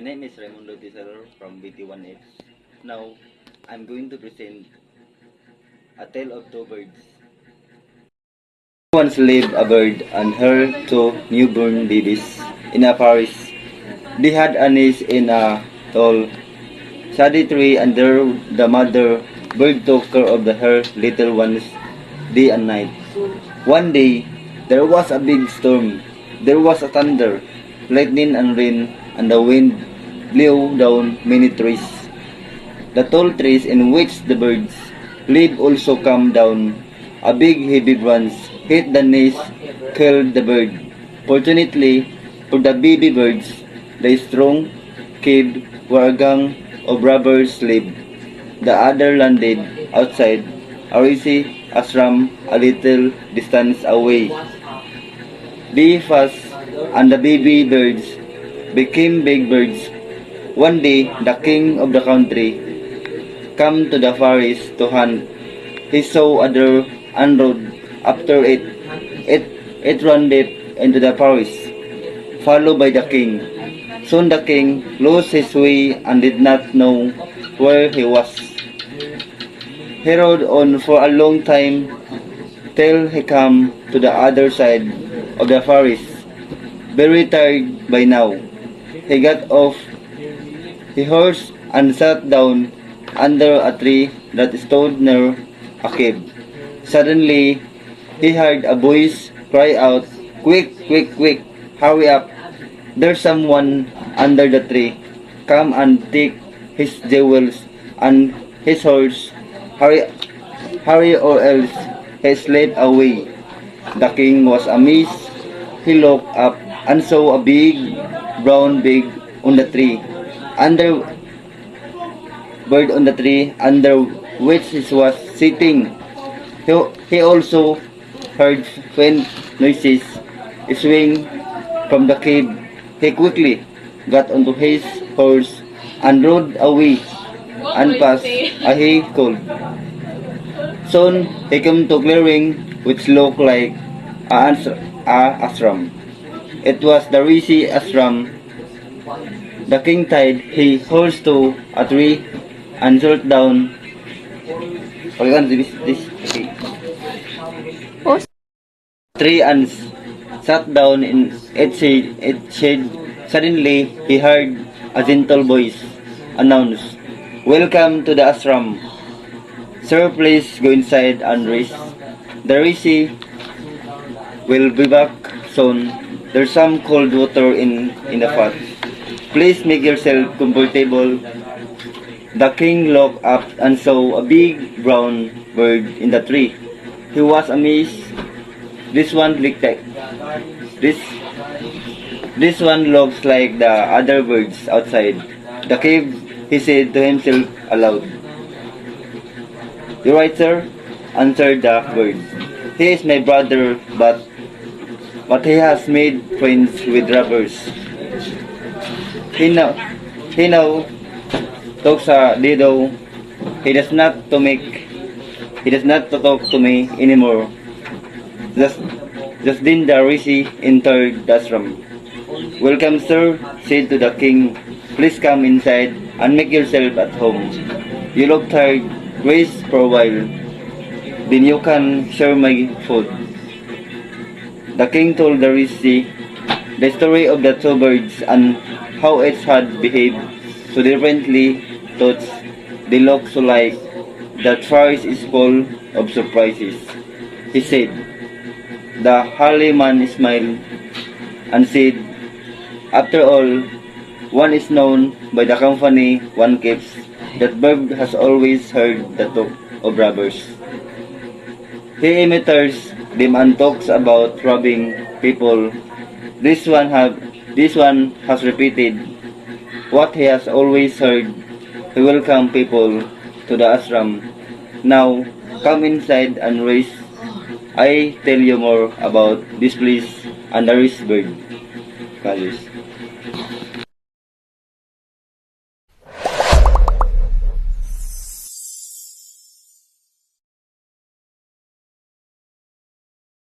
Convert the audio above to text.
name is Raimundo Tisero from BT1H. Now, I'm going to present A Tale of Two Birds. Once lived a bird and her two newborn babies in a forest. They had a nest in a tall, shady tree, and there the mother bird took care of her little ones day and night. One day, there was a big storm. There was a thunder, lightning and rain, and the wind blew down many trees. The tall trees in which the birds live also came down. A big heavy branch hit the nest, killed the bird. Fortunately for the baby birds, the strong cave where a gang of robbers lived. The other landed outside Arisi ashram a little distance away. They fast and the baby birds became big birds. One day, the king of the country came to the forest to hunt. He saw a deer and rode after it. It ran deep into the forest, followed by the king. Soon the king lost his way and did not know where he was. He rode on for a long time till he came to the other side of the forest. Very tired by now, he got off his horse and sat down under a tree that stood near a cave. Suddenly, he heard a voice cry out, "Quick, quick, quick, hurry up! There's someone under the tree. Come and take his jewels and his horse. Hurry, hurry or else he slipped away." The king was amazed. He looked up and saw a big brown bird on the tree, under which he was sitting. He also heard faint noises issuing from the cave. He quickly got onto his horse and rode away and passed a hay cold. Soon he came to a clearing which looked like a ashram. It was the Rishi ashram. The king tied his horse to a tree and sat down. Tree and sat down in its shade. Suddenly, he heard a gentle voice announce, "Welcome to the ashram. Sir, please go inside and rest. The Rishi will be back soon. There's some cold water in the pot. Please make yourself comfortable." The king looked up and saw a big brown bird in the tree. He was amazed. This one looks like the other birds outside the cave, he said to himself aloud. "You're right, sir," answered the bird. "He is my brother, but he has made friends with robbers. He now talks a little. He does not talk to me anymore." Just then the Rishi entered the ashram. "Welcome, sir," said to the king. "Please come inside and make yourself at home. You look tired. Rest for a while. Then you can share my food." The king told the Rishi the story of the two birds and how each had behaved so differently. Thoughts they look so like that forest is full of surprises, he said. The harley man smiled and said, "After all, one is known by the company one keeps. That bird has always heard the talk of robbers. He imitates them and talks about robbing people. This one has repeated what he has always heard. He welcomes people to the ashram. Now, come inside and rest. I tell you more about this place and the rich bird." Kalis.